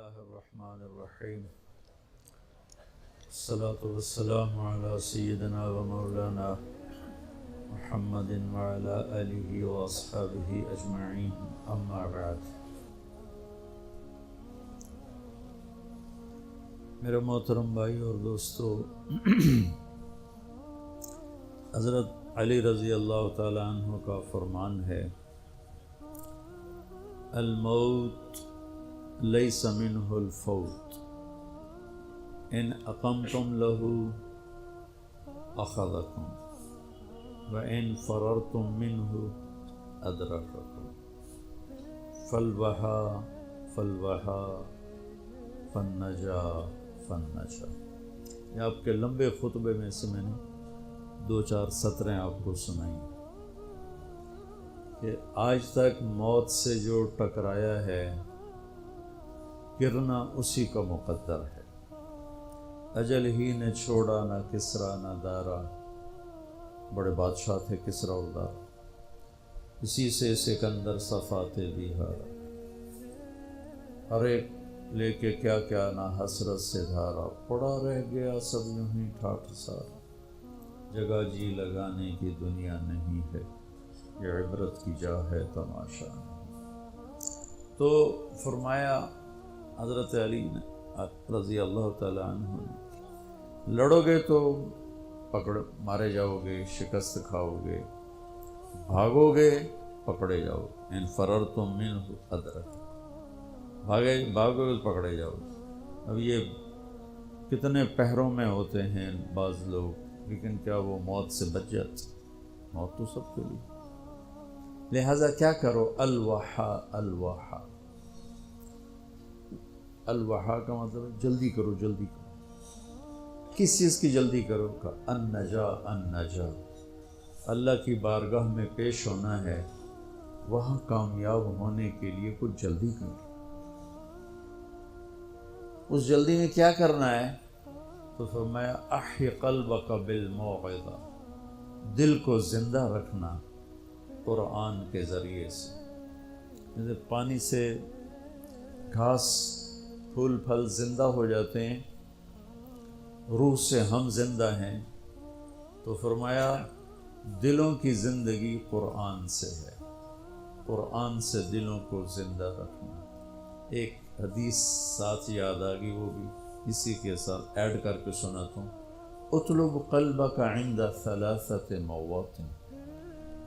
الله الرحمن الرحيم الصلاة والسلام على سيدنا ومولانا محمد وعلى آله وأصحابه أجمعين أما بعد. میرے محترم بھائی اور دوستو، حضرت علی رضی اللہ تعالیٰ عنہ کا فرمان ہے، الموت لیس منہ الفوت ان اقمتم له اخذکم وان فررتم منہ ادرککم فالوہا فالوہا فالنجا فالنجا. یہ آپ کے لمبے خطبے میں سے میں نے 2-4 سطریں آپ کو سنائیں کہ آج تک موت سے جو ٹکرایا ہے گرنا اسی کا مقدر ہے. اجل ہی نے چھوڑا نہ کسرا نہ دارا، بڑے بادشاہ تھے کسرا اور دارا، اسی سے سکندر صفاتے بیہارا، ہر ایک لے کے کیا کیا نہ حسرت سے دھارا، پڑا رہ گیا سب یوں ہی ٹھاٹھ سارا، جگہ جی لگانے کی دنیا نہیں ہے، یہ عبرت کی جا ہے تماشا نہیں. تو فرمایا حضرت علی نے رضی اللہ تعالیٰ عنہ نے، لڑو گے تو مارے جاؤ گے، شکست کھاؤ گے، بھاگو گے پکڑے جاؤ گے، ان فررتم منہ ادرک، بھاگو گے پکڑے جاؤ گے. اب یہ کتنے پہروں میں ہوتے ہیں بعض لوگ، لیکن کیا وہ موت سے بچ جاتے؟ موت تو سب کے لیے. لہذا کیا کرو، الوحا الوحا. الوحا کا مطلب ہے جلدی کرو جلدی کرو. کس چیز کی جلدی کرو؟ کا النجا النجا، اللہ کی بارگاہ میں پیش ہونا ہے، وہاں کامیاب ہونے کے لیے کچھ جلدی کرو. اس جلدی میں کیا کرنا ہے؟ تو فرمایا احی قلبک بالموعظہ، دل کو زندہ رکھنا قرآن کے ذریعے سے. جیسے پانی سے گھاس پھول پھل زندہ ہو جاتے ہیں، روح سے ہم زندہ ہیں، تو فرمایا دلوں کی زندگی قرآن سے ہے، قرآن سے دلوں کو زندہ رکھنا. ایک حدیث ساتھ یاد آ گئی، وہ بھی اسی کے ساتھ ایڈ کر کے سناتا ہوں. اطلب قلبک عند 3 مواطن،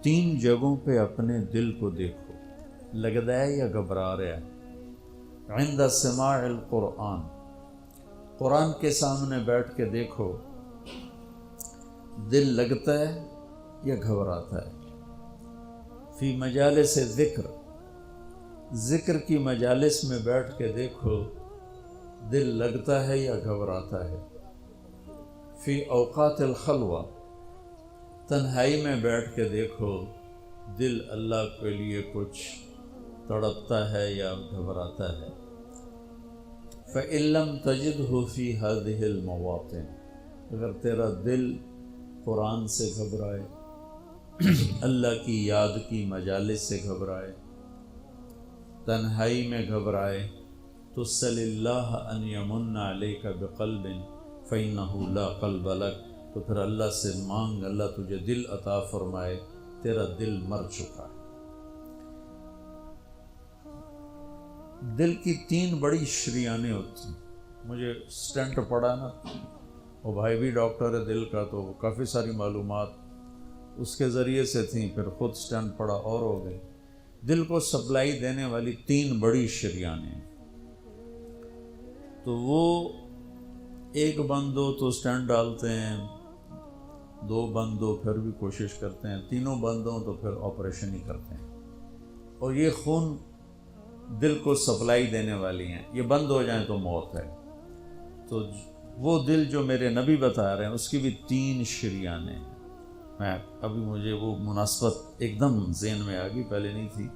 3 جگہوں پہ اپنے دل کو دیکھو، لگتا ہے یا گھبرا رہا ہے. عند سماع القرآن، قرآن کے سامنے بیٹھ کے دیکھو دل لگتا ہے یا گھبراتا ہے. فی مجالس ذکر، ذکر کی مجالس میں بیٹھ کے دیکھو دل لگتا ہے یا گھبراتا ہے. فی اوقات الخلوہ، تنہائی میں بیٹھ کے دیکھو دل اللہ کے لیے کچھ تڑپتا ہے یا گھبراتا ہے. فَإِن لَّمْ تَجِدْهُ فِي هَذِهِ الْمَوَاطِنِ، اگر تیرا دل قرآن سے گھبرائے، اللہ کی یاد کی مجالس سے گھبرائے، تنہائی میں گھبرائے، تو سل اللہ ان یمن علیک بقلب فإنہ لا قلب لک، تو پھر اللہ سے مانگ اللہ تجھے دل عطا فرمائے، تیرا دل مر چکا ہے. دل کی 3 بڑی شریانیں ہوتی ہیں. مجھے سٹنٹ پڑا نا، وہ بھائی بھی ڈاکٹر ہے دل کا، تو کافی ساری معلومات اس کے ذریعے سے تھیں، پھر خود سٹنٹ پڑا اور ہو گئے. دل کو سپلائی دینے والی 3 بڑی شریانیں ہیں. تو وہ ایک بند ہو تو سٹنٹ ڈالتے ہیں، 2 بند ہو پھر بھی کوشش کرتے ہیں، 3 بند ہوں تو پھر آپریشن ہی کرتے ہیں. اور یہ خون دل کو سپلائی دینے والی ہیں، یہ بند ہو جائیں تو موت ہے. تو وہ دل جو میرے نبی بتا رہے ہیں اس کی بھی 3 شریانیں ہیں. میں ابھی مجھے وہ مناسبت ایک دم ذہن میں آ گئی، پہلے نہیں تھی،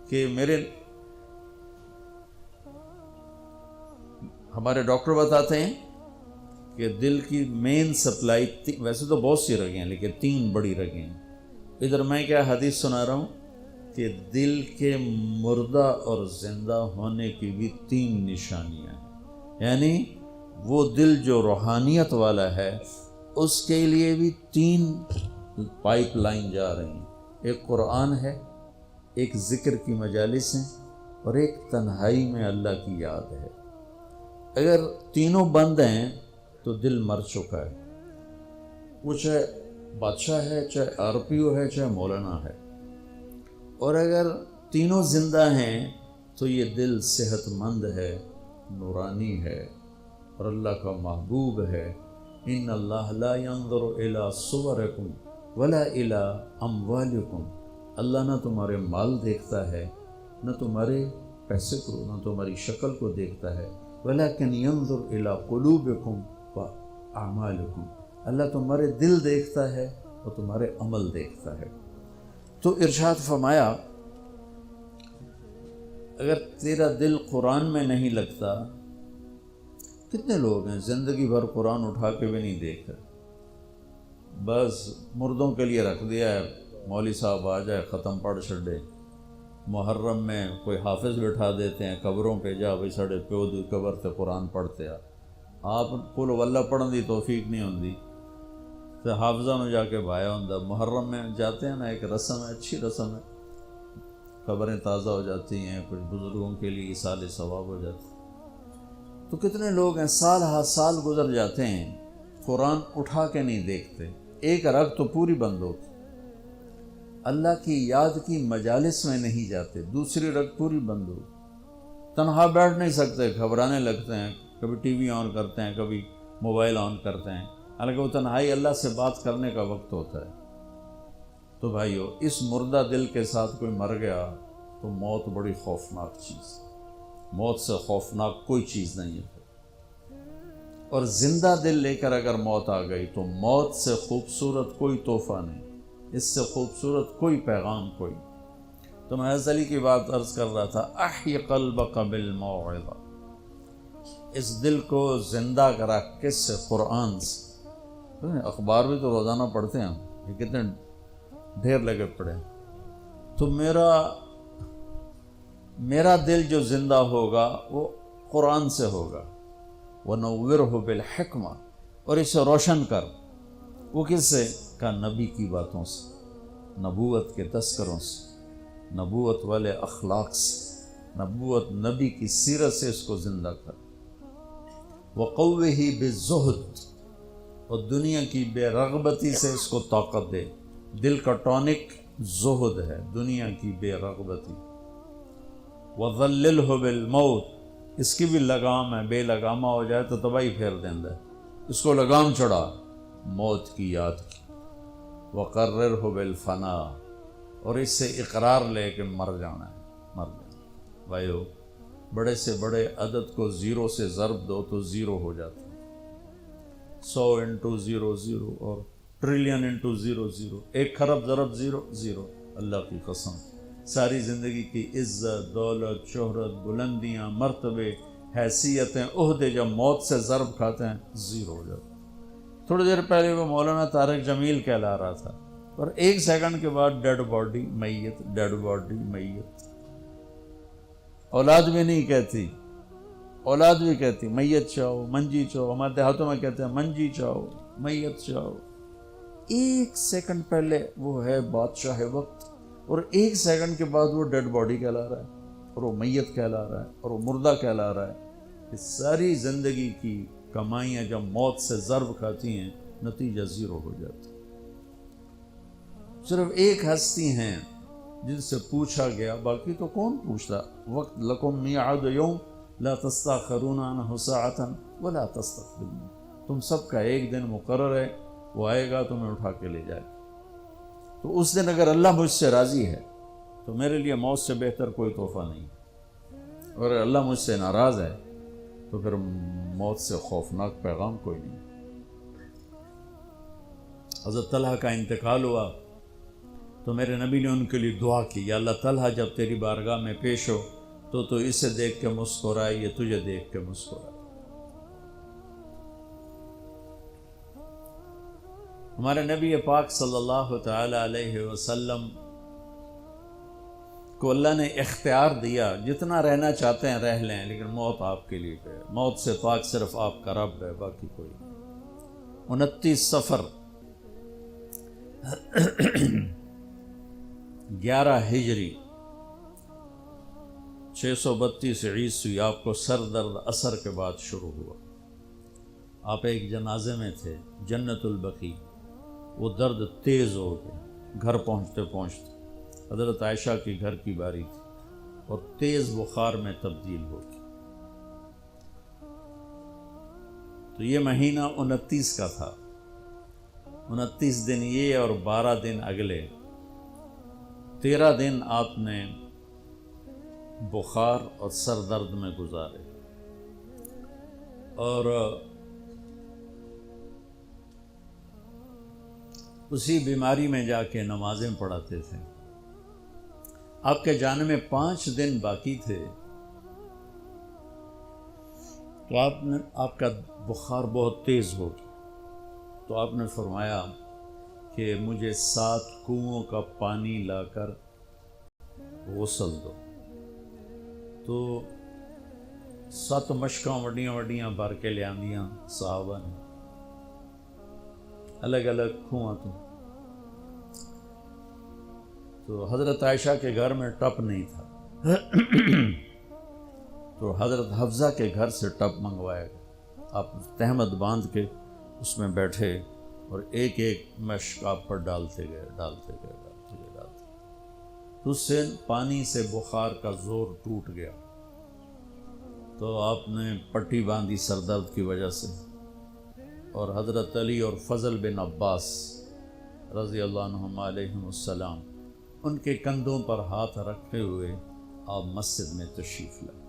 کہ ہمارے ڈاکٹر بتاتے ہیں کہ دل کی مین سپلائی، ویسے تو بہت سی رگیں ہیں لیکن 3 بڑی رگیں ہیں. ادھر میں کیا حدیث سنا رہا ہوں کہ دل کے مردہ اور زندہ ہونے کی بھی 3 نشانیاں ہیں، یعنی وہ دل جو روحانیت والا ہے اس کے لیے بھی 3 پائپ لائن جا رہی ہیں، ایک قرآن ہے، ایک ذکر کی مجالس ہیں، اور ایک تنہائی میں اللہ کی یاد ہے۔ اگر تینوں بند ہیں تو دل مر چکا ہے، وہ چاہے بادشاہ ہے، چاہے RPO ہے، چاہے مولانا ہے۔ اور اگر تینوں زندہ ہیں تو یہ دل صحت مند ہے، نورانی ہے، اور اللہ کا محبوب ہے۔ ان اللہ لا ينظر الى صورکم ولا الى اموالکم، اللہ نہ تمہارے مال دیکھتا ہے، نہ تمہارے پیسے کو، نہ تمہاری شکل کو دیکھتا ہے، ولکن ينظر الى قلوبکم واعمالکم، اللہ تمہارے دل دیکھتا ہے اور تمہارے عمل دیکھتا ہے۔ تو ارشاد فرمایا اگر تیرا دل قرآن میں نہیں لگتا، کتنے لوگ ہیں زندگی بھر قرآن اٹھا کے بھی نہیں دیکھ رہے، بس مردوں کے لیے رکھ دیا ہے، مولوی صاحب آ جائے ختم پڑھ چھڑے۔ محرم میں کوئی حافظ بٹھا دیتے ہیں قبروں پہ، جا بھائی ساڑے پیو دی قبر تے قرآن پڑھتے آ، آپ قل واللہ پڑھن دی توفیق نہیں ہوندی تو حافظہ میں جا کے بھایا ہوں۔ محرم میں جاتے ہیں نا، ایک رسم ہے، اچھی رسم ہے، قبریں تازہ ہو جاتی ہیں، کچھ بزرگوں کے لیے ایصال ثواب ہو جاتی ہے۔ تو کتنے لوگ ہیں سال ہا سال گزر جاتے ہیں قرآن اٹھا کے نہیں دیکھتے، ایک رگ تو پوری بند ہوتی، اللہ کی یاد کی مجالس میں نہیں جاتے، دوسری رگ پوری بند ہو، تنہا بیٹھ نہیں سکتے، گھبرانے لگتے ہیں، کبھی ٹی وی آن کرتے ہیں، کبھی موبائل آن کرتے ہیں، حالانکہ وہ تنہائی اللہ سے بات کرنے کا وقت ہوتا ہے۔ تو بھائیو، اس مردہ دل کے ساتھ کوئی مر گیا تو موت بڑی خوفناک چیز ہے، موت سے خوفناک کوئی چیز نہیں ہے۔ اور زندہ دل لے کر اگر موت آ گئی تو موت سے خوبصورت کوئی تحفہ نہیں، اس سے خوبصورت کوئی پیغام کوئی۔ تو میں حضرت علی کی بات عرض کر رہا تھا، احی قلبک بالموعظہ، اس دل کو زندہ کرا کس سے؟ قرآن سے۔ اخبار بھی تو روزانہ پڑھتے ہیں، یہ کتنے ڈھیر لگے پڑے ہیں۔ تو میرا دل جو زندہ ہوگا وہ قرآن سے ہوگا، وَنَوِّرْهُ بِالْحِکْمَةِ، اور اسے روشن کر، وہ کس سے؟ کا نبی کی باتوں سے، نبوت کے تذکروں سے، نبوت والے اخلاق سے، نبی کی سیرت سے اس کو زندہ کر۔ وَقَوِّهِ بِالزُّهْدِ، اور دنیا کی بے رغبتی سے اس کو طاقت دے۔ دل کا ٹونک زہد ہے، دنیا کی بے رغبتی۔ وَظَلِّلْهُ بِالْمَوْتِ، اس کی بھی لگام ہے، بے لگامہ ہو جائے تو تباہی پھیر دیندہ ہے، اس کو لگام چڑھا موت کی یاد کی۔ وَقَرِّرْهُ بِالْفَنَاءِ، اور اس سے اقرار لے کہ مر جانا ہے، مر جانا۔ بھائیو، بڑے سے بڑے عدد کو 0 سے ضرب دو تو 0 ہو جاتا ہے، 100 انٹو 0 0، اور ٹریلین انٹو 0 0، 1 خرب ضرب 0 0۔ اللہ کی قسم، ساری زندگی کی عزت، دولت، شہرت، بلندیاں، مرتبے، حیثیتیں، عہدے جب موت سے ضرب کھاتے ہیں 0 ہو جاتے ہیں۔ تھوڑی دیر پہلے وہ مولانا طارق جمیل کہلا رہا تھا، اور 1 سیکنڈ کے بعد ڈیڈ باڈی میت، ڈیڈ باڈی میت۔ اولاد بھی نہیں کہتی، اولاد بھی کہتی میت چاہو، منجی چاہو، ہمارے دیہاتوں میں کہتے ہیں منجی چاہو، میت چاہو۔ 1 سیکنڈ پہلے وہ ہے بادشاہ وقت، اور 1 سیکنڈ کے بعد وہ ڈیڈ باڈی کہلا رہا ہے، اور وہ میت کہلا رہا ہے، اور وہ مردہ کہلا رہا ہے۔ اس ساری زندگی کی کمائیاں جب موت سے ضرب کھاتی ہیں، نتیجہ 0 ہو جاتا ہے۔ صرف ایک ہستی ہیں جن سے پوچھا گیا، باقی تو کون پوچھتا؟ وقت لکم میعاد یوم لا تستاخرون عنہ ساعۃ ولا تستقدمون، تم سب کا ایک دن مقرر ہے، وہ آئے گا تمہیں اٹھا کے لے جائے گا۔ تو اس دن اگر اللہ مجھ سے راضی ہے تو میرے لیے موت سے بہتر کوئی تحفہ نہیں، اور اگر اللہ مجھ سے ناراض ہے تو پھر موت سے خوفناک پیغام کوئی نہیں۔ حضرت طلحہ کا انتقال ہوا تو میرے نبی نے ان کے لیے دعا کی، یا اللہ طلحہ جب تیری بارگاہ میں پیش ہو تو اسے دیکھ کے مسکرائے، یہ تجھے دیکھ کے مسکرائے۔ ہمارے نبی پاک صلی اللہ تعالی علیہ وسلم کو اللہ نے اختیار دیا، جتنا رہنا چاہتے ہیں رہ لیں، لیکن موت آپ کے لیے ہے، موت سے پاک صرف آپ کا رب ہے، باقی کوئی نہیں۔ 29 صفر 11 ہجری 632 عیسوی آپ کو سر درد اثر کے بعد شروع ہوا۔ آپ ایک جنازے میں تھے جنت البقیع، وہ درد تیز ہو گیا، گھر پہنچتے پہنچتے حضرت عائشہ کی گھر کی باری تھی اور تیز بخار میں تبدیل ہو گئی۔ تو یہ مہینہ 29 کا تھا، 29 دن یہ اور 12 دن اگلے، 13 دن آپ نے بخار اور سر درد میں گزارے، اور اسی بیماری میں جا کے نمازیں پڑھاتے تھے۔ آپ کے جانے میں 5 دن باقی تھے تو آپ کا بخار بہت تیز ہو گیا، تو آپ نے فرمایا کہ مجھے 7 کنوؤں کا پانی لا کر غسل دو۔ تو 7 مشکاں وڈیاں وڈیاں بھر کے لے آندیاں صحابہ نے، الگ الگ کنواں تو حضرت عائشہ کے گھر میں ٹپ نہیں تھا تو حضرت حفصہ کے گھر سے ٹپ منگوایا گیا۔ آپ تہمت باندھ کے اس میں بیٹھے اور ایک ایک مشک آپ پر ڈالتے گئے تو اس سے پانی سے بخار کا زور ٹوٹ گیا، تو آپ نے پٹی باندھی سر درد کی وجہ سے، اور حضرت علی اور فضل بن عباس رضی اللہ عنہم علیہم السلام ان کے کندھوں پر ہاتھ رکھے ہوئے آپ مسجد میں تشریف لائے۔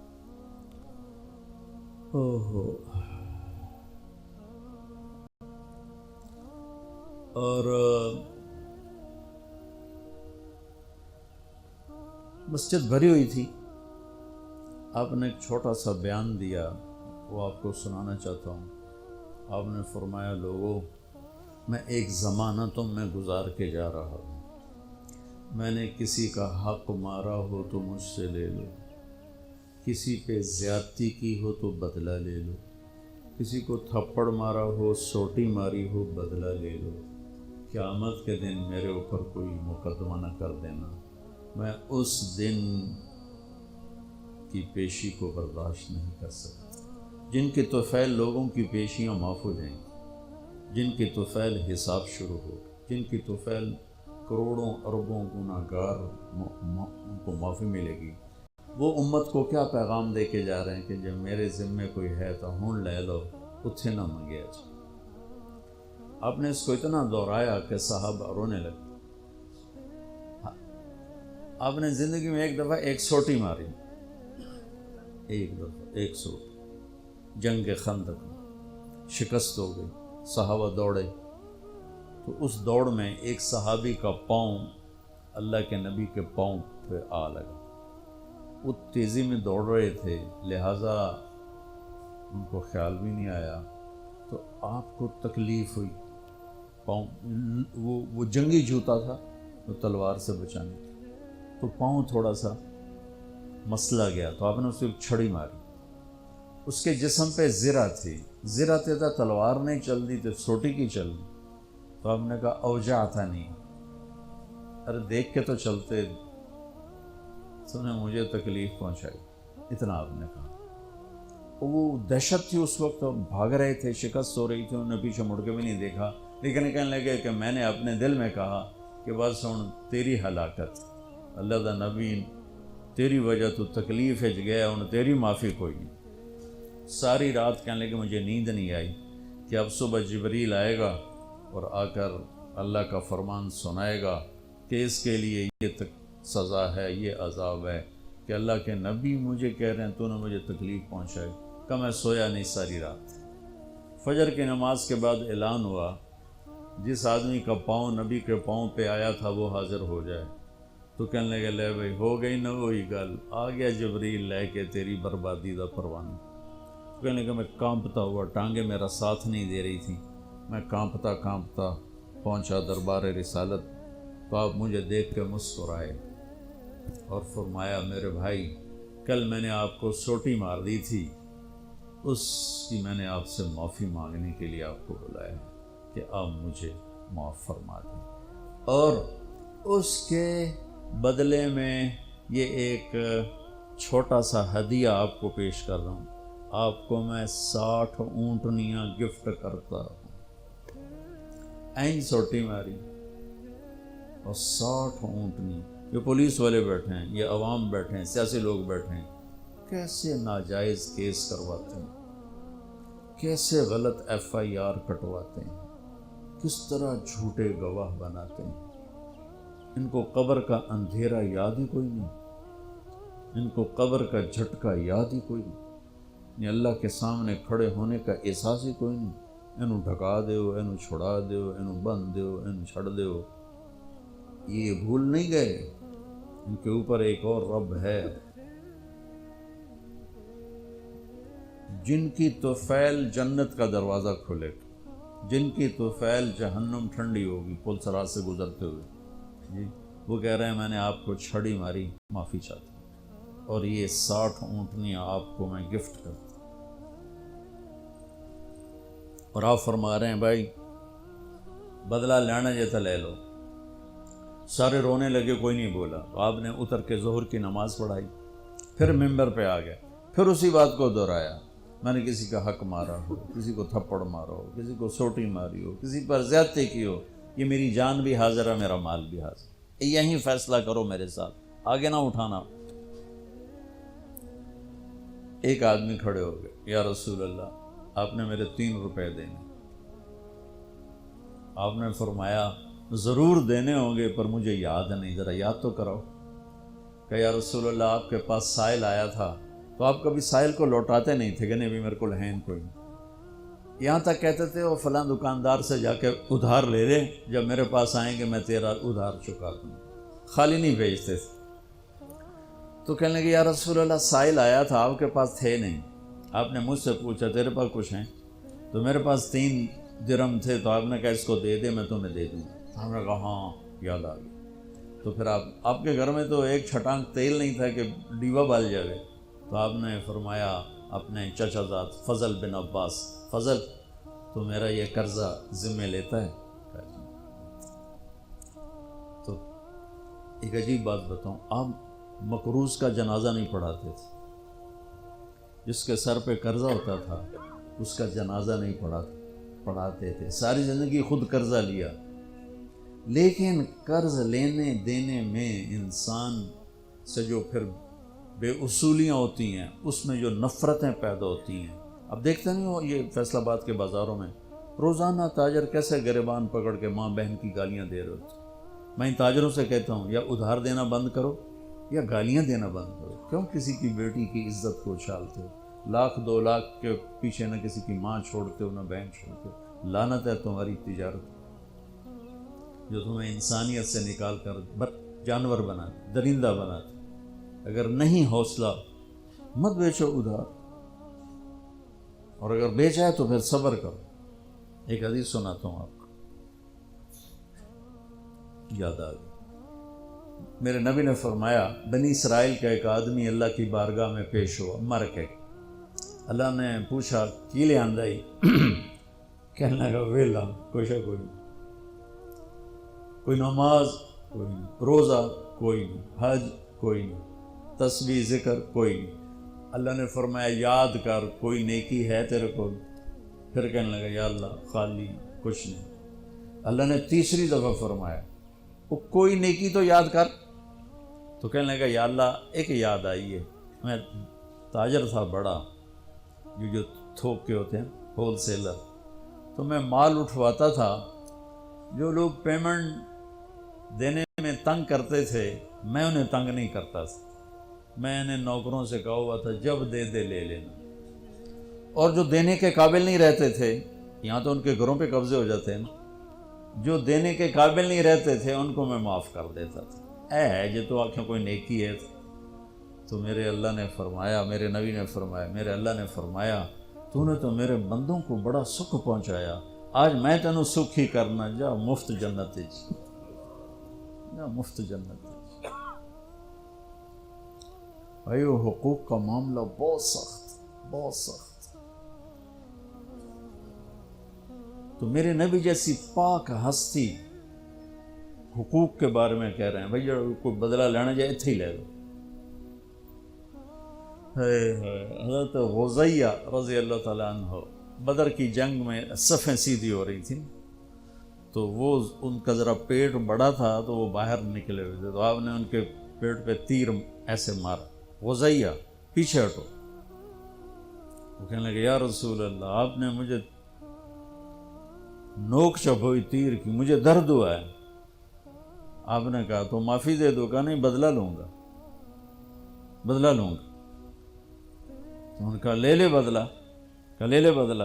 اور مسجد بھری ہوئی تھی۔ آپ نے ایک چھوٹا سا بیان دیا، وہ آپ کو سنانا چاہتا ہوں۔ آپ نے فرمایا، لوگوں، میں ایک زمانہ تم میں گزار کے جا رہا ہوں، میں نے کسی کا حق مارا ہو تو مجھ سے لے لو، کسی پہ زیادتی کی ہو تو بدلہ لے لو، کسی کو تھپڑ مارا ہو، سوٹی ماری ہو، بدلہ لے لو، قیامت کے دن میرے اوپر کوئی مقدمہ نہ کر دینا، میں اس دن کی پیشی کو برداشت نہیں کر سکتا۔ جن کے طفیل لوگوں کی پیشیاں معاف ہو جائیں گی، جن کے طفیل حساب شروع ہو، جن کی طفیل کروڑوں اربوں گناہگار ان کو معافی ملے گی، وہ امت کو کیا پیغام دے کے جا رہے ہیں کہ جب میرے ذمے کوئی ہے تو ہون لے لو، اتھے نہ منگیا جائے۔ آپ نے اس کو اتنا دہرایا کہ صحابہ رونے لگے۔ آپ نے زندگی میں ایک دفعہ ایک سوٹی ماری، ایک سوٹی، جنگ خندق میں شکست ہو گئی، صحابہ دوڑے، تو اس دوڑ میں ایک صحابی کا پاؤں اللہ کے نبی کے پاؤں پہ آ لگا۔ وہ تیزی میں دوڑ رہے تھے، لہٰذا ان کو خیال بھی نہیں آیا، تو آپ کو تکلیف ہوئی۔ پاؤں وہ جنگی جوتا تھا، وہ تلوار سے بچانے، تو پاؤں تھوڑا سا مسلا گیا، تو آپ نے اس کو چھڑی ماری۔ اس کے جسم پہ زرہ تھی، زرہ تھا، تلوار نہیں چل دی تو سوٹی کی چل دی، تو آپ نے کہا اوجعتنی نہیں، ارے دیکھ کے تو چلتے، سنے مجھے تکلیف پہنچائی، اتنا آپ نے کہا۔ وہ دہشت تھی اس وقت، بھاگ رہے تھے، شکست ہو رہی تھی، انہوں نے پیچھے مڑ کے بھی نہیں دیکھا، لیکن کہنے لگے کہ میں نے اپنے دل میں کہا کہ بس ہن تیری ہلاکت، اللہ دا نبی تیری وجہ تو تکلیف ہے گیا، ہن تیری معافی کوئی نہیں۔ ساری رات کہنے لگے مجھے نیند نہیں آئی کہ اب صبح جبریل آئے گا اور آ کر اللہ کا فرمان سنائے گا کہ اس کے لیے یہ سزا ہے، یہ عذاب ہے، کہ اللہ کے نبی مجھے کہہ رہے ہیں تو نے مجھے تکلیف پہنچائی۔ کہ میں سویا نہیں ساری رات۔ فجر کی نماز کے بعد اعلان ہوا جس آدمی کا پاؤں نبی کے پاؤں پہ آیا تھا وہ حاضر ہو جائے، تو کہنے لگے لے بھائی ہو گئی نہ وہی گل، آ گیا جبریل لے کے تیری بربادی دا پروانہ۔ کہنے لگا میں کانپتا ہوا، ٹانگیں میرا ساتھ نہیں دے رہی تھیں، میں کانپتا پہنچا دربار رسالت، تو آپ مجھے دیکھ کے مسکرائے، اور فرمایا میرے بھائی کل میں نے آپ کو سوٹی مار دی تھی، اس کی میں نے آپ سے معافی مانگنے کے لیے آپ کو بلایا ہے کہ آپ مجھے معاف فرما دیں، اور اس کے بدلے میں یہ ایک چھوٹا سا ہدیہ آپ کو پیش کر رہا ہوں، آپ کو میں 60 اونٹنیاں گفٹ کرتا ہوں۔ این سوٹی ماری اور 60 اونٹنی، یہ پولیس والے بیٹھے ہیں، یہ عوام بیٹھے ہیں، سیاسی لوگ بیٹھے ہیں، کیسے ناجائز کیس کرواتے ہیں، کیسے غلط FIR کٹواتے ہیں، کس طرح جھوٹے گواہ بناتے ہیں۔ ان کو قبر کا اندھیرا یاد ہی کوئی نہیں، ان کو قبر کا جھٹکا یاد ہی کوئی نہیں، اللہ کے سامنے کھڑے ہونے کا احساس ہی کوئی نہیں۔ اینو ڈھکا دیو، اینو چھڑا دیو، اینو بند دیو، اینو چھڑ دیو، یہ بھول نہیں گئے ان کے اوپر ایک اور رب ہے جن کی طفیل جنت کا دروازہ کھلے گا، جن کی طفیل جہنم ٹھنڈی ہوگی پل صراط سے گزرتے ہوئے۔ جی وہ کہہ رہے ہیں میں نے آپ کو چھڑی ماری، معافی چاہتا ہوں، اور یہ 60 اونٹنیاں آپ کو میں گفٹ کرتا ہوں۔ اور آپ فرما رہے ہیں بھائی بدلہ لینا جیتا لے لو۔ سارے رونے لگے، کوئی نہیں بولا۔ آپ نے اتر کے ظہر کی نماز پڑھائی، پھر ممبر پہ آ گئے، پھر اسی بات کو دہرایا، میں نے کسی کا حق مارا ہو، کسی کو تھپڑ مارا ہو، کسی کو سوٹی ماری ہو، کسی پر زیادتی کی ہو، یہ میری جان بھی حاضر ہے، میرا مال بھی حاضر، یہیں فیصلہ کرو میرے ساتھ، آگے نہ اٹھانا۔ ایک آدمی کھڑے ہو گئے، یا رسول اللہ آپ نے میرے 3 روپے دینے۔ آپ نے فرمایا ضرور دینے ہوں گے پر مجھے یاد نہیں، ذرا یاد تو کراؤ۔ کہ یا رسول اللہ آپ کے پاس سائل آیا تھا تو آپ کبھی سائل کو لوٹاتے نہیں تھے کہ نہیں بھی میرے کو ہیں کوئی نہیں، یہاں تک کہتے تھے وہ فلاں دکاندار سے جا کے ادھار لے لے، جب میرے پاس آئیں گے میں تیرا ادھار چکا دوں، خالی نہیں بھیجتے تھے۔ تو کہنے لگے یا رسول اللہ سائل آیا تھا آپ کے پاس تھے نہیں، آپ نے مجھ سے پوچھا تیرے پاس کچھ ہیں؟ تو میرے پاس 3 درہم تھے، تو آپ نے کہا اس کو دے دے میں تمہیں دے دوں۔ ہم نے کہا ہاں یاد آ گئی۔ تو پھر آپ کے گھر میں تو ایک چھٹانک تیل نہیں تھا کہ ڈیوا بال جائے، تو آپ نے فرمایا اپنے چچا زاد فضل بن عباس، فضل تو میرا یہ قرضہ ذمہ لیتا ہے؟ تو ایک عجیب بات بتاؤں، آپ مقروض کا جنازہ نہیں پڑھاتے تھے، جس کے سر پہ قرضہ ہوتا تھا اس کا جنازہ نہیں پڑھاتے تھے، ساری زندگی خود قرضہ لیا۔ لیکن قرض لینے دینے میں انسان سے جو پھر بے اصولیاں ہوتی ہیں، اس میں جو نفرتیں پیدا ہوتی ہیں، اب دیکھتے نہیں ہو یہ فیصل آباد کے بازاروں میں روزانہ تاجر کیسے گریبان پکڑ کے ماں بہن کی گالیاں دے رہے ہوتے۔ میں ان تاجروں سے کہتا ہوں یا ادھار دینا بند کرو یا گالیاں دینا بند کرو، کیوں کسی کی بیٹی کی عزت کو اچھالتے ہو؟ 1,00,000 2 لاکھ کے پیچھے نہ کسی کی ماں چھوڑتے ہو نہ بہن چھوڑتے ہو، لعنت ہے تمہاری تجارت جو تمہیں انسانیت سے نکال کر جانور بنا دے، درندہ بنا دے۔ اگر نہیں حوصلہ مت بیچو ادھار، اور اگر بیچا ہے تو پھر صبر کرو۔ ایک حدیث سناتا ہوں آپ کو، یاد آ گئی۔ میرے نبی نے فرمایا بنی اسرائیل کا ایک آدمی اللہ کی بارگاہ میں پیش ہوا، مر کے۔ اللہ نے پوچھا کی لے آندائی؟ کہنے لگا ویلا کوئی شا کوئی نہیں، کوئی نماز کوئی نہیں، روزہ کوئی نہیں، حج کوئی نہیں، تسبیح ذکر کوئی نہیں۔ اللہ نے فرمایا یاد کر کوئی نیکی ہے تیرے کو؟ پھر کہنے لگا یا اللہ خالی کچھ نہیں۔ اللہ نے تیسری دفعہ فرمایا وہ کوئی نیکی تو یاد کر۔ تو کہنے لگا یا اللہ ایک یاد آئی ہے، میں تاجر تھا بڑا، یہ جو تھوک کے ہوتے ہیں ہول سیلر، تو میں مال اٹھواتا تھا، جو لوگ پیمنٹ دینے میں تنگ کرتے تھے میں انہیں تنگ نہیں کرتا تھا، میں نے نوکروں سے کہا ہوا تھا جب دے دے لے لینا، اور جو دینے کے قابل نہیں رہتے تھے، یہاں تو ان کے گھروں پہ قبضے ہو جاتے ہیں نا، جو دینے کے قابل نہیں رہتے تھے ان کو میں معاف کر دیتا تھا۔ ہے جو تو آنکھیں کوئی نیکی ہے تو میرے اللہ نے فرمایا، میرے نبی نے فرمایا، میرے اللہ نے فرمایا تو نے تو میرے بندوں کو بڑا سکھ پہنچایا، آج میں تینوں سکھ ہی کرنا، جا مفت جنت جا مفت جنت۔ بھائی وہ حقوق کا معاملہ بہت سخت، بہت سخت. تو میرے نبی جیسی پاک ہستی حقوق کے بارے میں کہہ رہے ہیں بھائی کوئی بدلہ لینا جائے اتھے ہی لے لو. حضرت غزیہ رضی اللہ تعالیٰ عنہ بدر کی جنگ میں صفیں سیدھی ہو رہی تھیں، تو وہ ان کا ذرا پیٹ بڑا تھا تو وہ باہر نکلے ہوئے تھے، تو آپ نے ان کے پیٹ پہ تیر ایسے مارا، غزیہ پیچھے ہٹو. وہ کہنے لگے یا رسول اللہ آپ نے مجھے نوک چپ ہوئی تیر کی، مجھے درد ہوا ہے. آپ نے کہا تو معافی دے دو. کہا نہیں بدلہ لوں گا، بدلہ لوں گا. تو انہوں نے کہا لے لے بدلہ. کہا لے لے بدلہ.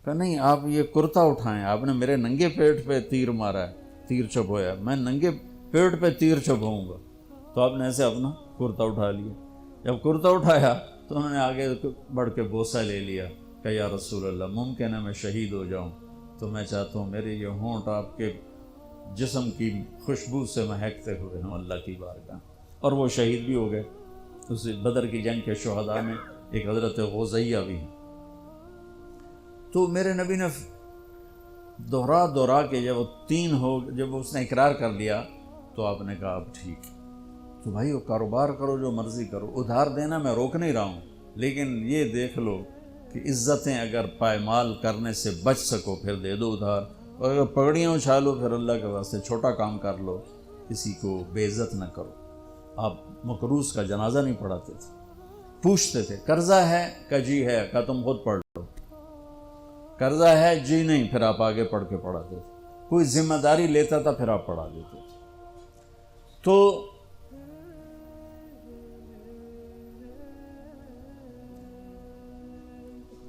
کہا نہیں آپ یہ کرتا اٹھائیں، آپ نے میرے ننگے پیٹ پہ تیر مارا ہے، تیر چپ ہویا، میں ننگے پیٹ پہ تیر چپ ہوں گا. تو آپ نے ایسے اپنا کرتا اٹھا لیا. جب کرتا اٹھایا تو انہوں نے آگے بڑھ کے بوسہ لے لیا کہ یا رسول اللہ ممکن ہے میں شہید ہو جاؤں، تو میں چاہتا ہوں میرے یہ ہونٹ آپ کے جسم کی خوشبو سے مہکتے ہوئے ہوں اللہ کی بارگاہ. اور وہ شہید بھی ہو گئے. اس بدر کی جنگ کے شہداء میں ایک حضرت غزیہ بھی ہیں. تو میرے نبی نے دوہرا کے جب وہ تین ہو، جب اس نے اقرار کر لیا تو آپ نے کہا اب ٹھیک، تو بھائی وہ کاروبار کرو جو مرضی کرو، ادھار دینا میں روک نہیں رہا ہوں، لیکن یہ دیکھ لو کہ عزتیں اگر پائمال کرنے سے بچ سکو پھر دے دو ادھار، اور اگر پگڑیاں اچھالو پھر اللہ کے واسطے چھوٹا کام کر لو، کسی کو بے عزت نہ کرو. آپ مقروض کا جنازہ نہیں پڑھاتے تھے، پوچھتے تھے قرضہ ہے کہ جی ہے، کہ تم خود پڑھ لو. قرضہ ہے جی نہیں، پھر آپ آگے پڑھ کے پڑھاتے تھے. کوئی ذمہ داری لیتا تھا پھر آپ پڑھا دیتے تھے. تو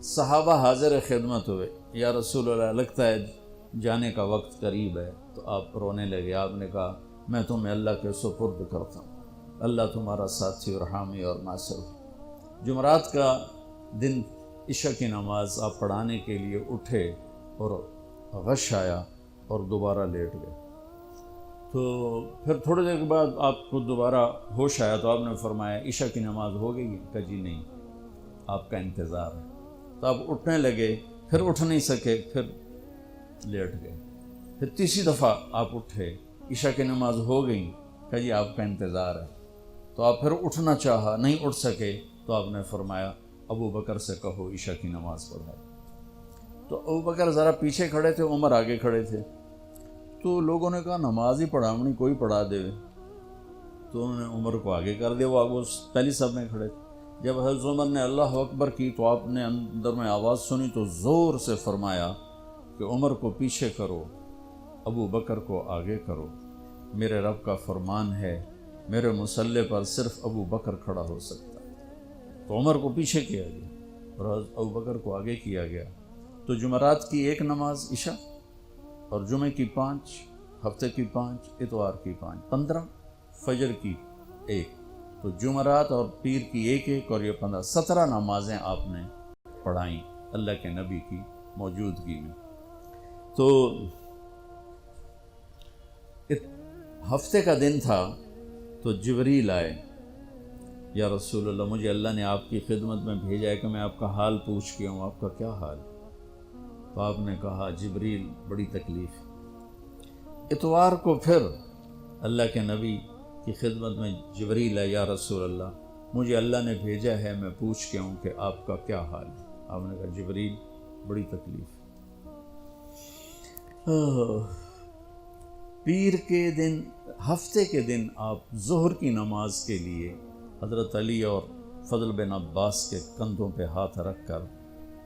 صحابہ حاضر خدمت ہوئے، یا رسول اللہ لگتا ہے جانے کا وقت قریب ہے. تو آپ رونے لگے. آپ نے کہا میں تمہیں اللہ کے سپرد کرتا ہوں، اللہ تمہارا ساتھی اور حامی اور ناصر ہو. جمعرات کا دن عشاء کی نماز آپ پڑھانے کے لیے اٹھے اور غش آیا اور دوبارہ لیٹ گئے. تو پھر تھوڑے دیر کے بعد آپ کو دوبارہ ہوش آیا تو آپ نے فرمایا عشاء کی نماز ہو گئی ہے؟ کہ جی نہیں، آپ کا انتظار ہے. تو آپ اٹھنے لگے، پھر اٹھ نہیں سکے، پھر لیٹ گئے. پھر تیسری دفعہ آپ اٹھے، عشاء کی نماز ہو گئی، کہ جی آپ کا انتظار ہے. تو آپ پھر اٹھنا چاہا، نہیں اٹھ سکے، تو آپ نے فرمایا ابو بکر سے کہو عشاء کی نماز پڑھائے. تو ابو بکر ذرا پیچھے کھڑے تھے، عمر آگے کھڑے تھے. تو لوگوں نے کہا نماز ہی پڑھاونی، کوئی پڑھا دے. تو انہوں نے عمر کو آگے کر دیا، وہ آگے پہلی صف میں کھڑے تھے. جب حضرت عمر نے اللہ اکبر کی تو آپ نے اندر میں آواز سنی تو زور سے فرمایا کہ عمر کو پیچھے کرو، ابو بکر کو آگے کرو. میرے رب کا فرمان ہے میرے مصلی پر صرف ابو بکر کھڑا ہو سکتا. تو عمر کو پیچھے کیا گیا اور ابو بکر کو آگے کیا گیا. تو جمعرات کی ایک نماز عشاء، اور جمعے کی 5، ہفتے کی 5، اتوار کی 5، 15، فجر کی 1. تو جمعرات اور پیر کی ایک اور یہ 15، 17 نمازیں آپ نے پڑھائیں اللہ کے نبی کی موجودگی میں. تو ہفتے کا دن تھا تو جبریل آئے، یا رسول اللہ مجھے اللہ نے آپ کی خدمت میں بھیجا ہے کہ میں آپ کا حال پوچھ کے ہوں. آپ کا کیا حال؟ تو آپ نے کہا جبریل بڑی تکلیف. اتوار کو پھر اللہ کے نبی کی خدمت میں جبریل ہے، یا رسول اللہ مجھے اللہ نے بھیجا ہے میں پوچھ کے ہوں کہ آپ کا کیا حال ہے. آپ نے کہا جبریل بڑی تکلیف. پیر کے دن، ہفتے کے دن آپ ظہر کی نماز کے لیے حضرت علی اور فضل بن عباس کے کندھوں پہ ہاتھ رکھ کر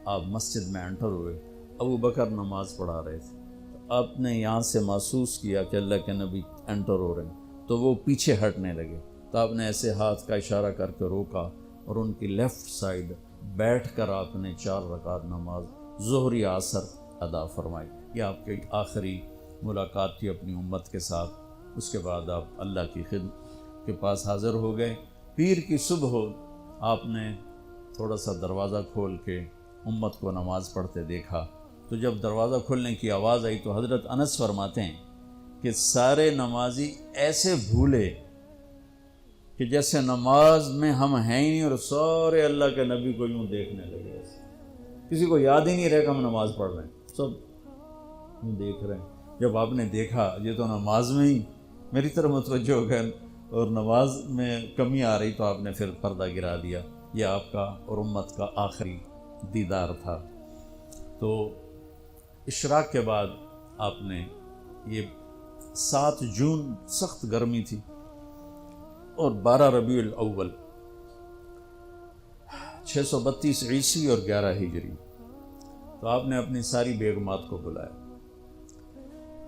آپ مسجد میں انٹر ہوئے. ابو بکر نماز پڑھا رہے تھے. آپ نے یہاں سے محسوس کیا کہ اللہ کے نبی انٹر ہو رہے ہیں تو وہ پیچھے ہٹنے لگے. تو آپ نے ایسے ہاتھ کا اشارہ کر کے روکا اور ان کی لیفٹ سائڈ بیٹھ کر آپ نے 4 رکعت نماز ظہر یا عصر ادا فرمائی. یہ آپ کی آخری ملاقات تھی اپنی امت کے ساتھ. اس کے بعد آپ اللہ کی خدمت کے پاس حاضر ہو گئے. پیر کی صبح ہو آپ نے تھوڑا سا دروازہ کھول کے امت کو نماز پڑھتے دیکھا. تو جب دروازہ کھلنے کی آواز آئی تو حضرت انس فرماتے ہیں کہ سارے نمازی ایسے بھولے کہ جیسے نماز میں ہم ہیں ہی نہیں اور سارے اللہ کے نبی کو یوں دیکھنے لگے، ایسے کسی کو یاد ہی نہیں رہے کہ ہم نماز پڑھ رہے ہیں، سب یوں دیکھ رہے ہیں۔ جب آپ نے دیکھا یہ تو نماز میں ہی میری طرف متوجہ ہو گئے اور نماز میں کمی آ رہی، تو آپ نے پھر پردہ گرا دیا۔ یہ آپ کا اور امت کا آخری دیدار تھا۔ تو اشراق کے بعد آپ نے یہ 7 جون سخت گرمی تھی اور 12 ربیع الاول 632 عیسوی اور 11 ہجری، تو آپ نے اپنی ساری بیگمات کو بلایا۔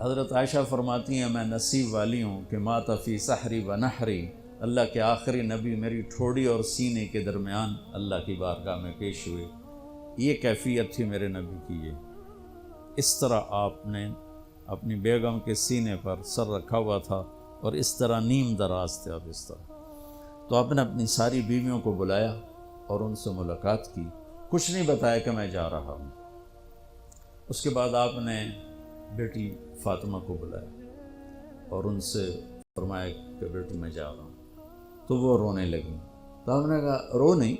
حضرت عائشہ فرماتی ہیں میں نصیب والی ہوں کہ مات فی سحری و نحری، اللہ کے آخری نبی میری ٹھوڑی اور سینے کے درمیان اللہ کی بارگاہ میں پیش ہوئے۔ یہ کیفیت تھی میرے نبی کی، یہ اس طرح آپ نے اپنی بیگم کے سینے پر سر رکھا ہوا تھا اور اس طرح نیم دراز تھے آپ اس طرح۔ تو آپ نے اپنی ساری بیویوں کو بلایا اور ان سے ملاقات کی، کچھ نہیں بتایا کہ میں جا رہا ہوں۔ اس کے بعد آپ نے بیٹی فاطمہ کو بلایا اور ان سے فرمایا کہ بیٹی میں جا رہا ہوں، تو وہ رونے لگیں۔ تو ہم نے کہا رو نہیں،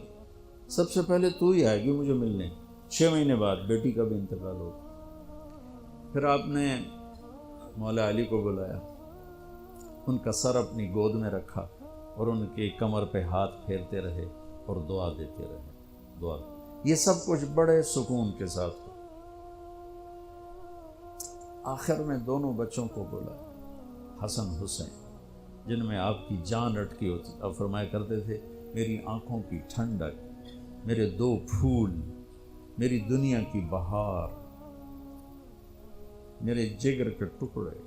سب سے پہلے تو ہی آئے گی مجھے ملنے۔ 6 مہینے بعد بیٹی کا بھی انتقال ہو گیا۔ پھر آپ نے مولا علی کو بلایا، ان کا سر اپنی گود میں رکھا اور ان کی کمر پہ ہاتھ پھیرتے رہے اور دعا دیتے رہے، دعا۔ یہ سب کچھ بڑے سکون کے ساتھ ہو۔ آخر میں دونوں بچوں کو بولا، حسن حسین، جن میں آپ کی جان اٹکی ہوتی۔ آپ فرمایا کرتے تھے میری آنکھوں کی ٹھنڈک، میرے 2 پھول، میری دنیا کی بہار، میرے جگر کے ٹکڑے۔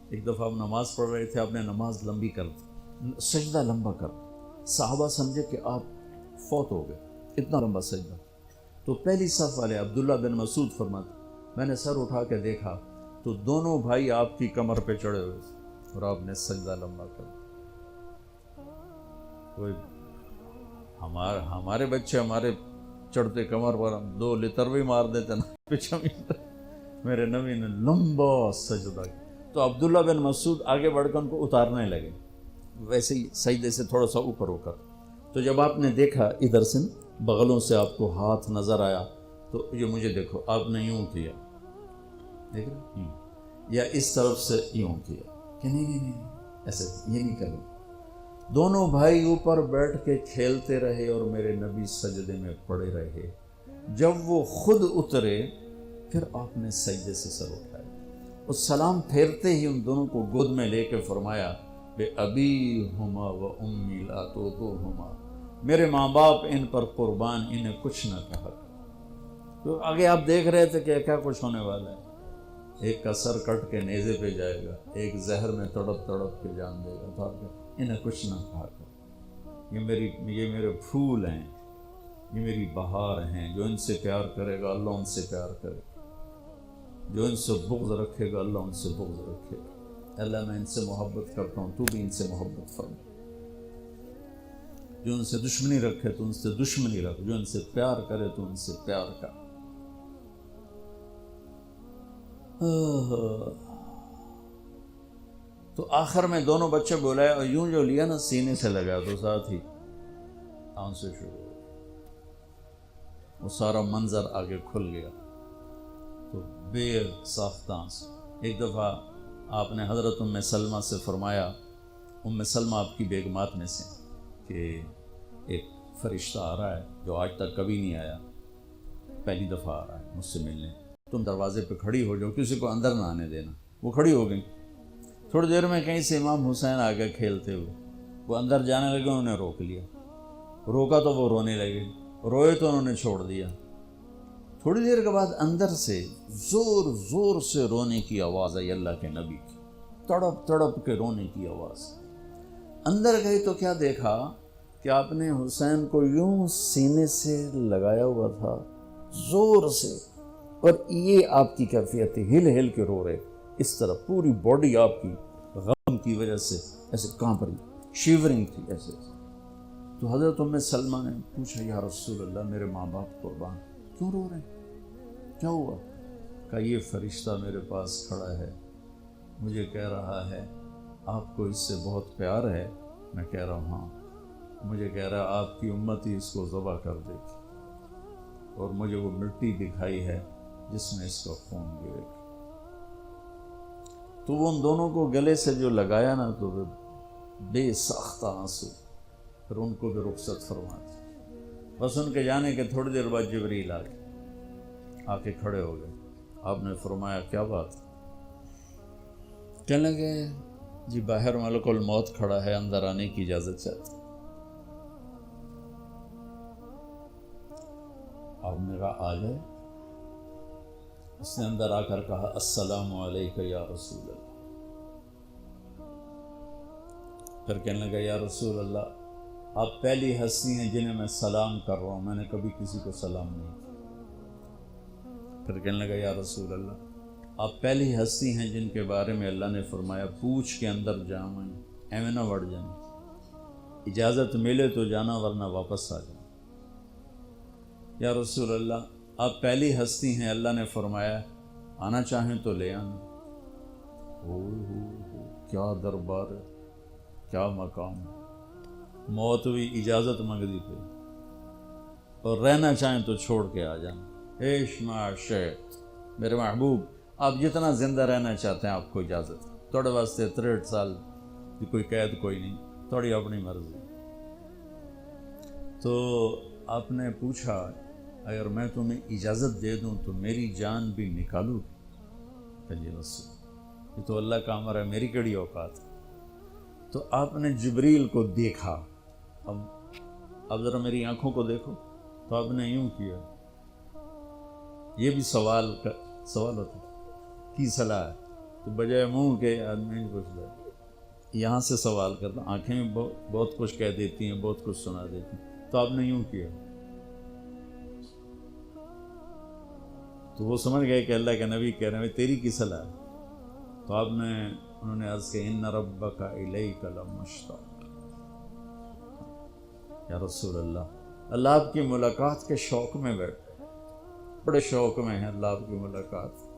ایک دفعہ آپ نماز پڑھ رہے تھے، آپ نے نماز لمبی کر دی، سجدہ لمبا کر، صحابہ سمجھے کہ آپ فوت ہو گئے، اتنا لمبا سجدہ۔ تو پہلی صف والے عبداللہ بن مسعود فرماتے میں نے سر اٹھا کے دیکھا تو دونوں بھائی آپ کی کمر پہ چڑھے ہوئے تھے اور آپ نے سجدہ لمبا کر دیا۔ کوئی ہمارے بچے ہمارے چڑھتے کمر پر 2 لتروی مار دیتے نا پیچھے، میرے نبی نے لمبا سجدہ کیا۔ تو عبداللہ بن مسعود آگے بڑھ کر ان کو اتارنے لگے، ویسے ہی سجدے سے تھوڑا سا اوپر ہو کر۔ تو جب آپ نے دیکھا ادھر سے بغلوں سے آپ کو ہاتھ نظر آیا، تو یہ مجھے دیکھو، آپ نے یوں کیا، دیکھ رہے، یوں، یا اس طرف سے یوں کیا کہ نہیں ایسے یہ نہیں کریں۔ دونوں بھائی اوپر بیٹھ کے کھیلتے رہے اور میرے نبی سجدے میں پڑے رہے۔ جب وہ خود اترے پھر آپ نے سجدے سے سر اٹھایا اور سلام پھیرتے ہی ان دونوں کو گود میں لے کے فرمایا بے ابی ہما و امی لا توہما، میرے ماں باپ ان پر قربان، انہیں کچھ نہ کہا۔ تو آگے آپ دیکھ رہے تھے کہ کیا کچھ ہونے والا ہے، ایک کا سر کٹ کے نیزے پہ جائے گا، ایک زہر میں تڑپ تڑپ کے جان دے گا، تو آپ انہیں کچھ نہ کہا کر، یہ میرے پھول ہیں، یہ میری بہار ہیں، جو ان سے پیار کرے گا اللہ ان سے پیار کرے گا، جو ان سے بغض رکھے گا اللہ ان سے بغض رکھے گا۔ اللہ میں ان سے محبت کرتا ہوں، تو بھی ان سے محبت فرما، جو ان سے دشمنی رکھے تو ان سے دشمنی رکھ، جو ان سے پیار کرے تو ان سے پیار کر۔ تو آخر میں دونوں بچے بولائے اور یوں جو لیا نا سینے سے لگا تو ساتھ ہی آنسو شروع ہو، وہ سارا منظر آگے کھل گیا، تو بے ساختہ آنسو۔ ایک دفعہ آپ نے حضرت ام سلمہ سے فرمایا، ام سلمہ آپ کی بیگمات میں سے، کہ ایک فرشتہ آ رہا ہے جو آج تک کبھی نہیں آیا، پہلی دفعہ آ رہا ہے مجھ سے ملنے، تم دروازے پہ کھڑی ہو جاؤ، کسی کو اندر نہ آنے دینا۔ وہ کھڑی ہو گئی، تھوڑی دیر میں کہیں سے امام حسین آ گئے کھیلتے ہوئے، وہ اندر جانے لگے، انہوں نے روک لیا، روکا تو وہ رونے لگے، روئے تو انہوں نے چھوڑ دیا۔ تھوڑی دیر کے بعد اندر سے زور زور سے رونے کی آواز آئی، اللہ کے نبی کی تڑپ تڑپ کے رونے کی آواز۔ اندر گئی تو کیا دیکھا کہ آپ نے حسین کو یوں سینے سے لگایا ہوا تھا زور سے، اور یہ آپ کی کیفیت تھی، ہل ہل کے رو رہے اس طرح، پوری باڈی آپ کی غم کی وجہ سے ایسے کانپ رہی، شیورنگ تھی ایسے۔ تو حضرت ام سلمہ نے پوچھا یا رسول اللہ میرے ماں باپ قربان، کیوں رو رہے ہیں، کیا ہوا؟ کہا یہ فرشتہ میرے پاس کھڑا ہے، مجھے کہہ رہا ہے آپ کو اس سے بہت پیار ہے میں کہہ رہا ہوں ہاں. مجھے کہہ رہا آپ کی امت ہی اس کو ذبح کر دے گی، اور مجھے وہ مٹی دکھائی ہے جس میں اس کا خون گرے گا. تو وہ ان دونوں کو گلے سے جو لگایا نا، تو بے ساختہ آنسو، پھر ان کو بھی رخصت فرما دی. بس ان کے جانے کے تھوڑی دیر بعد جبریل آ کے کھڑے ہو گئے. آپ نے فرمایا کیا بات؟ کہنے لگے جی باہر ملک الموت کھڑا ہے، اندر آنے کی اجازت چاہتے. آپ نے کہا آ جائے. اس نے اندر آ کر کہا السلام علیکم یا رسول اللہ. پھر کہنے لگا یا رسول اللہ، آپ پہلی ہستی ہیں جنہیں میں سلام کر رہا ہوں، میں نے کبھی کسی کو سلام نہیں کیا. پھر کہنے لگا یا رسول اللہ، آپ پہلی ہستی ہیں جن کے بارے میں اللہ نے فرمایا پوچھ کے اندر جاؤں، ایویں نہ وڑ جانا، اجازت ملے تو جانا ورنہ واپس آ جانا. یا رسول اللہ، آپ پہلی ہستی ہیں اللہ نے فرمایا آنا چاہیں تو لے آنا. کیا دربار ہے، کیا مقام ہے. موت بھی اجازت منگ دی پہ، اور رہنا چاہیں تو چھوڑ کے آ جانا. میرے محبوب، آپ جتنا زندہ رہنا چاہتے ہیں آپ کو اجازت. تھوڑے واسطے 63 سال کی کوئی قید کوئی نہیں، تھوڑی اپنی مرضی. تو آپ نے پوچھا اگر میں تمہیں اجازت دے دوں تو میری جان بھی نکالو گی؟ کہ جی رسول، یہ تو اللہ کا امر ہے، میری کڑی اوقات ہے. تو آپ نے جبریل کو دیکھا. اب ذرا میری آنکھوں کو دیکھو. تو آپ نے یوں کیا. یہ بھی سوال ہوتا کی صلاح ہے، تو بجائے منہ کے آدمی پوچھتا ہے، یہاں سے سوال کرتا. آنکھیں بھی بہت کچھ کہہ دیتی ہیں، بہت کچھ سنا دیتی ہیں. تو آپ نے یوں کیا. تو وہ سمجھ گئے کہ اللہ کے نبی کہہ رہے ہیں تیری کی صلاح ہے. تو انہوں نے عرض کہ ان ربک الیک لمشتاق. یا رسول اللہ آپ کی ملاقات کے شوق میں بیٹھے، بڑے شوق میں ہیں اللہ آپ کی ملاقات.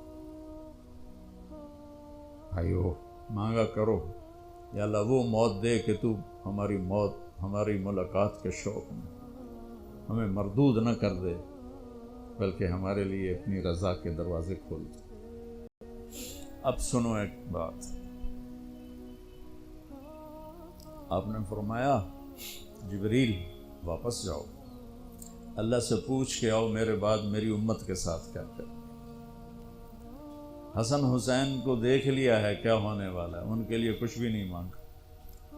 بھائیو مانگا کرو یا اللہ وہ موت دے کہ تو ہماری ملاقات کے شوق میں ہمیں مردود نہ کر دے، بلکہ ہمارے لیے اپنی رضا کے دروازے کھول دے. اب سنو ایک بات. آپ نے فرمایا جبریل واپس جاؤ، اللہ سے پوچھ کے آؤ میرے بعد میری امت کے ساتھ کیا کرے. حسن حسین کو دیکھ لیا ہے کیا ہونے والا ہے، ان کے لیے کچھ بھی نہیں مانگا.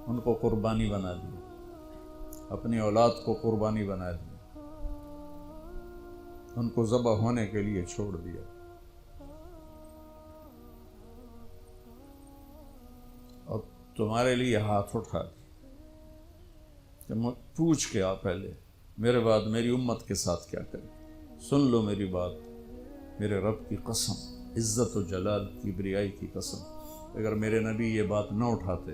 ان کو قربانی بنا دی، اپنی اولاد کو قربانی بنا دی، ان کو ذبح ہونے کے لیے چھوڑ دیا. اور تمہارے لیے ہاتھ اٹھا دیا کہ پوچھ کے آ پہلے میرے بعد میری امت کے ساتھ کیا کرے. سن لو میری بات، میرے رب کی قسم، عزت و جلال کی بریائی کی قسم، اگر میرے نبی یہ بات نہ اٹھاتے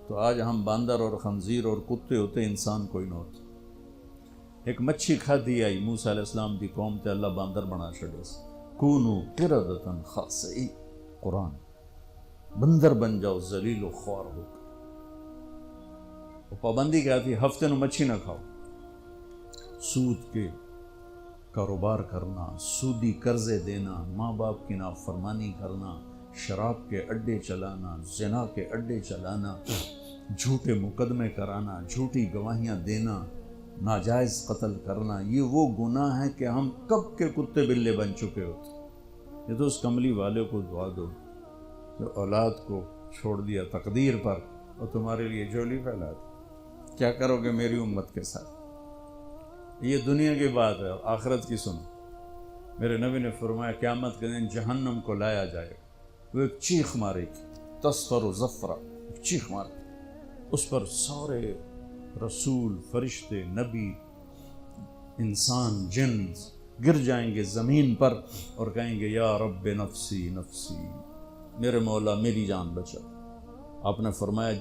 تو آج ہم باندر اور خنزیر اور کتے ہوتے، انسان کوئی نہ ہوتا. ایک مچھی کھادی آئی موسیٰ علیہ السلام دی قوم تے اللہ باندر بنا چھڑے. کونو قردۃ خاسئین، قرآن، بندر بن جاؤ ذلیل و خوار ہو کر. وہ پابندی کیا تھی؟ ہفتے نو مچھی نہ کھاؤ. سود کے کاروبار کرنا، سودی قرضے دینا، ماں باپ کی نافرمانی کرنا، شراب کے اڈے چلانا، زنا کے اڈے چلانا، جھوٹے مقدمے کرانا، جھوٹی گواہیاں دینا، ناجائز قتل کرنا، یہ وہ گناہ ہے کہ ہم کب کے کتے بلے بن چکے ہوتے. یہ تو اس کملی والے کو دعا دو جو اولاد کو چھوڑ دیا تقدیر پر اور تمہارے لیے جولی پھیلا دی. کیا کرو گے میری امت کے ساتھ؟ یہ دنیا کی بات ہے، اور آخرت کی سنو. میرے نبی نے فرمایا قیامت کے دن جہنم کو لایا جائے گا، وہ ایک چیخ مارے گی، تصفر و زفرہ، ایک چیخ مارے گی. اس پر سارے رسول، فرشتے، نبی، انسان، جن گر جائیں گے زمین پر اور کہیں گے یا رب نفسی نفسی، میرے مولا میری جان بچا. آپ نے فرمایا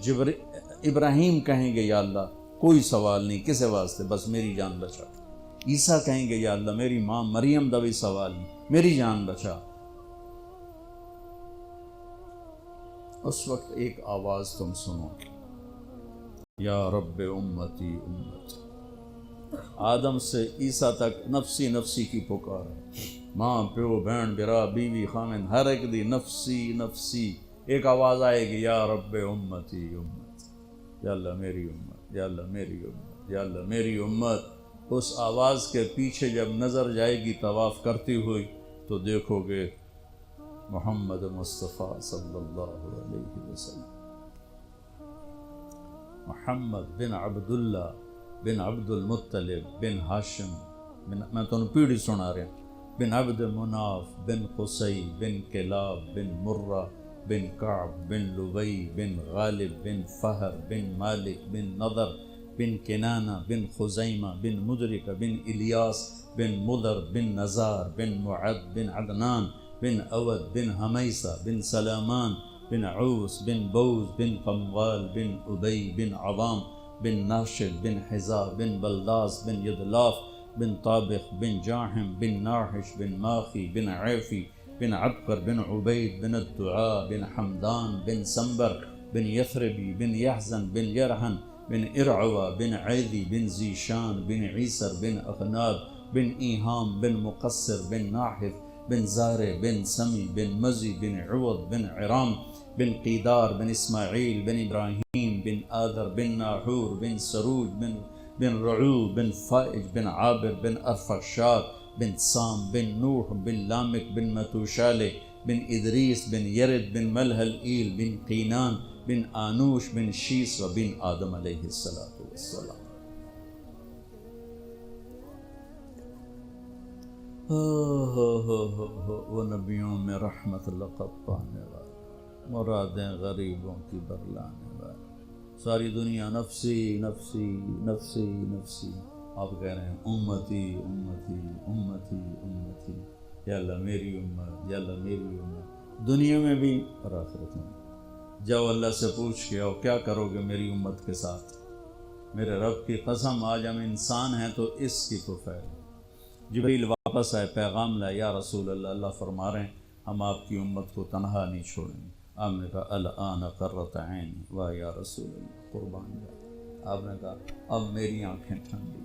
ابراہیم کہیں گے یا اللہ کوئی سوال نہیں کسے واسطے، بس میری جان بچا. عیسیٰ کہیں گے یا اللہ میری ماں مریم دا بھی سوال نہیں، میری جان بچا. اس وقت ایک آواز تم سنو. یا رب امتی امتی۔ آدم سے عیسیٰ تک نفسی نفسی کی پکار ہے، ماں پیو بہن برا بیوی خامن ہر ایک دی نفسی نفسی، ایک آواز آئے گی یا رب امتی امتی، یا اللہ میری امت، یا اللہ میری امت، یا اللہ میری امت۔ اس آواز کے پیچھے جب نظر جائے گی طواف کرتی ہوئی تو دیکھو گے محمد مصطفیٰ صلی اللہ علیہ وسلم، محمد بن عبداللہ بن عبد المطلب بن ہاشم بن، میں تمہیں پیڑھی سنا رہا ہوں، بن عبد مناف بن قصی بن کلاب بن مرہ بن کعب بن لبی بن غالب بن فہر بن مالک بن نضر بن کنانہ بن خزیمہ بن مدرکہ بن الیاس بن مضر بن نزار بن معد بن عدنان بن اود بن حمیسہ بن سلامان بن عوس بن بوز بن قموال بن ابی بن عوام بن ناشد بن حزا بن بلداس بن یدلاف بن طابخ بن جاحم بن ناحش بن ماخی بن عیفی بن عبقر بن عبید بن الدعاء بن حمدان بن سنبر بن یثربی بن یحزن بن یرحن بن ارعوى بن عیدی بن زیشان بن عیسر بن اغناب بن ایہام بن مقصر بن ناحف بن زارع بن سمی بن مزی بن عوض بن عرام بن قیدار بن اسماعیل بن ابراہیم بن آذر بن ناحور بن سروج بن رعو بن فائج بن عابر بن ارفخشاد بن سام بن نوح بن لامک بن متوشالہ بن ادریس بن یرد بن ملہل ایل بن قینان بن آنوش بن شیس و بن آدم علیہ السلام۔ وہ نبیوں میں رحمت لقب پانے والے، مرادیں غریبوں کی برلانے والے، ساری دنیا نفسی نفسی نفسی نفسی، آپ کہہ رہے ہیں امتی امتی امتی امتی، یا اللہ میری امت، یا اللہ میری امت، دنیا میں بھی اور آخرت میں۔ جاؤ اللہ سے پوچھ کے آؤ کیا کرو گے میری امت کے ساتھ، میرے رب کی قسم آج ہم انسان ہیں تو اس کی تو خیر۔ جبریل واپس آئے، پیغام لائے، یا رسول اللہ، اللہ فرما رہے ہیں ہم آپ کی امت کو تنہا نہیں چھوڑیں گے۔ آپ نے کہا الآن قرۃ عینی، واہ یا رسول اللہ، قربان جائے۔ آپ نے کہا اب میری آنکھیں ٹھنڈی،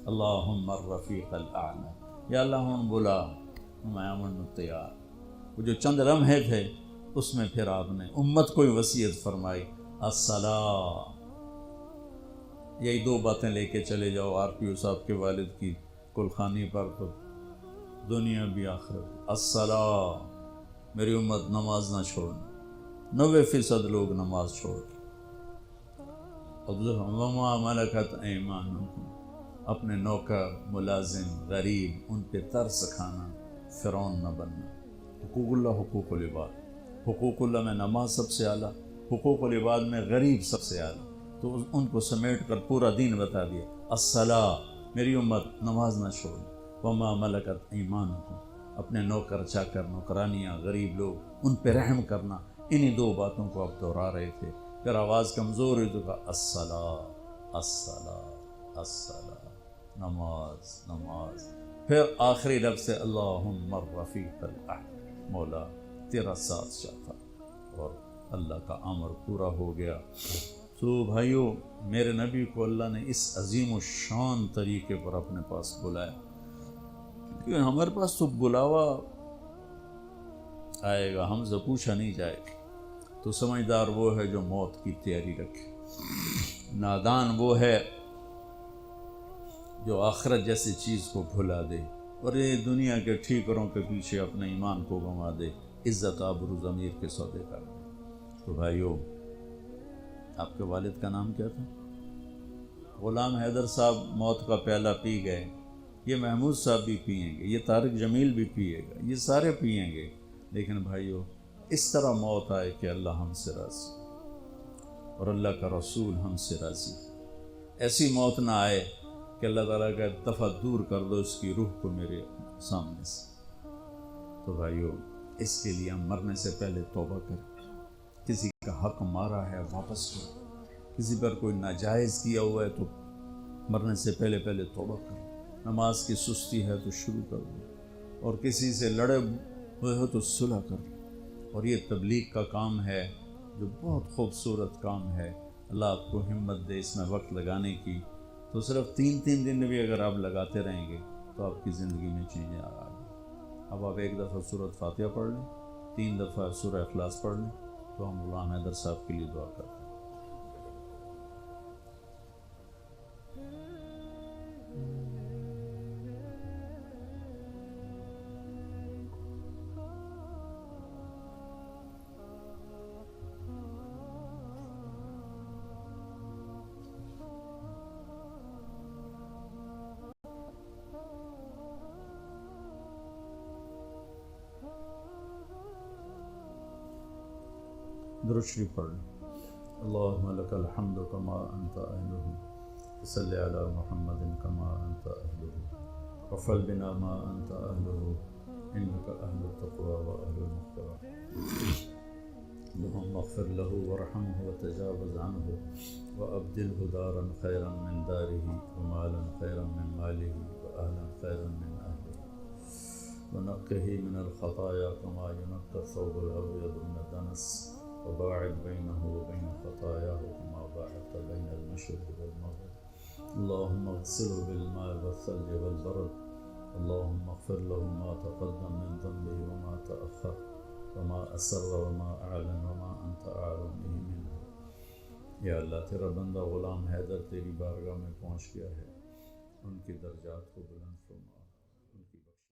اللہم الرفیق الاعلی، یا اللہ ہوں بلا، میں امن تیار۔ وہ جو چند لمحے تھے اس میں پھر آپ نے امت کو ہی وصیت فرمائی، الصلاۃ، یہی دو باتیں لے کے چلے جاؤ آر پی او صاحب کے والد کی کلخانی پر تو دنیا بھی آخرت، الصلاۃ، میری امت نماز نہ چھوڑنا، 90% لوگ نماز چھوڑ وما ملکت ایمانکم، اپنے نوکر ملازم غریب ان پہ ترس کھانا، فرعون نہ بننا۔ حقوق اللہ، حقوق العباد، حقوق اللہ میں نماز سب سے اعلیٰ، حقوق العباد میں غریب سب سے اعلیٰ، تو ان کو سمیٹ کر پورا دین بتا دیا، الصلاۃ، میری امت نماز نہ چھوڑ، وما ملکت ایمانکم، اپنے نوکر چاکر نوکرانیاں غریب لوگ ان پہ رحم کرنا، انہی دو باتوں کو آپ دہرا رہے تھے۔ پھر آواز کمزور ہوئی تو کہا الصلاۃ الصلاۃ الصلاۃ، نماز نماز، پھر آخری لفظ سے اللہم الرفیق الاعلی، مولا تیرا ساتھ چاہتا، اور اللہ کا امر پورا ہو گیا۔ تو بھائیو، میرے نبی کو اللہ نے اس عظیم و شان طریقے پر اپنے پاس بلایا، کیونکہ ہمارے پاس تو بلاوا آئے گا، ہم سے پوچھا نہیں جائے گا۔ تو سمجھدار وہ ہے جو موت کی تیاری رکھے، نادان وہ ہے جو آخرت جیسی چیز کو بھلا دے اور یہ دنیا کے ٹھیکروں کے پیچھے اپنے ایمان کو گنوا دے، عزت آبرو ضمیر کے سودے کر دے۔ تو بھائیو، آپ کے والد کا نام کیا تھا؟ غلام حیدر صاحب موت کا پیالہ پی گئے، یہ محمود صاحب بھی پئیں گے، یہ طارق جمیل بھی پیے گا، یہ سارے پئیں گے، لیکن بھائیو اس طرح موت آئے کہ اللہ ہم سے راضی اور اللہ کا رسول ہم سے راضی، ایسی موت نہ آئے کہ اللہ تعالیٰ کا دفع دور کر دو اس کی روح کو میرے سامنے سے۔ تو بھائیو، اس کے لیے ہم مرنے سے پہلے توبہ کریں، کسی کا حق مارا ہے واپس کرو، کسی پر کوئی ناجائز کیا ہوا ہے تو مرنے سے پہلے توبہ کرو، نماز کی سستی ہے تو شروع کر دو، اور کسی سے لڑے ہوئے ہو تو صلح کر دو۔ اور یہ تبلیغ کا کام ہے جو بہت خوبصورت کام ہے، اللہ آپ کو ہمت دے اس میں وقت لگانے کی. تو صرف 3 دن بھی اگر آپ لگاتے رہیں گے تو آپ کی زندگی میں چینجیں آ گئی. اب آپ ایک دفعہ سورۃ فاتحہ پڑھ لیں، 3 دفعہ سورہ اخلاص پڑھ لیں، تو ہم مولانا حیدر صاحب کے لیے دعا کرتے ہیں. درود شریف پڑھ لیں. اللہم لک الحمد کما انت اہلہ صلی علی محمد کما انت اہلہ وفعل بنا ما انت اہلہ انک اہل التقوی و اہل المغفرہ. اللہم اغفر لہ ورحمہ وتجاوز عنہ وابدلہ دارا خیرا من دارہ ومالا خیرا من مالہ واہلا خیرا من اہلہ ونقہ من الخطایا کما ینقى الثوب الابیض من الدنس وباعد بينه وبين خطاياه كما باعدت بين المشرق والمغرب. اللهم اغسله بالماء والثلج والبرد. اللهم اغفر له ما تقدم من ذنبه وما تأخر وما أسر وما أعلن وما أنت أعلم به منه. یا اللہ تیرا بندہ غلام حیدر تیری بارگاہ میں پہنچ گیا ہے، ان کی درجات کو بلند فرما.